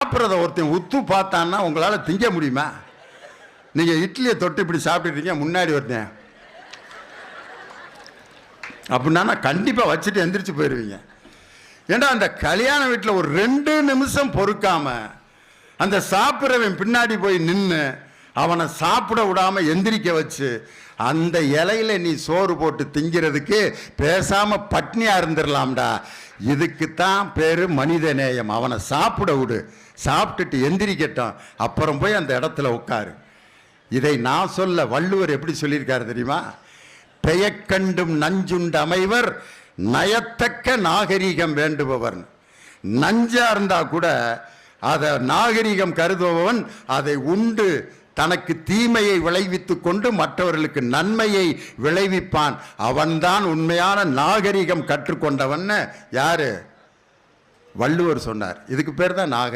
சாப்பிட்றத ஒருத்தன் உத்து பார்த்தான்னா உங்களால் திங்க முடியுமா? நீங்கள் இட்லியை தொட்டு இப்படி சாப்பிட்டுட்டீங்க, முன்னாடி ஒருத்தன் அப்படின்னா கண்டிப்பாக வச்சுட்டு எந்திரிச்சு போயிடுவீங்க. ஏன்னா அந்த கல்யாண வீட்டில் ஒரு 2 நிமிஷம் பொறுக்காம அந்த சாப்பிட்றவன் பின்னாடி போய் நின்று அவனை சாப்பிட விடாம எந்திரிக்க வச்சு அந்த இலையில நீ சோறு போட்டு திங்கிறதுக்கு பேசாம பட்னியா இருந்துடலாம்டா. இதுக்குத்தான் பேரு மனித நேயம். அவனை சாப்பிட விடு, சாப்பிட்டுட்டு எந்திரிக்கட்டும், அப்புறம் போய் அந்த இடத்துல உட்காரு. இதை நான் சொல்ல, வள்ளுவர் எப்படி சொல்லியிருக்காரு தெரியுமா? பெயக்கண்டும் நஞ்சுண்டு அமைவர் நயத்தக்க நாகரிகம் வேண்டுபவர். நஞ்சா இருந்தா கூட அதை நாகரிகம் கருதுபவன் அதை உண்டு தனக்கு தீமையை விளைவித்துக் கொண்டு மற்றவர்களுக்கு நன்மையை விளைவிப்பான். அவன்தான் உண்மையான நாகரிகம் கற்றுக்கொண்டவன். யாரு? வள்ளுவர் சொன்னார். இதுக்கு பேர் தான் நாகரிகம்.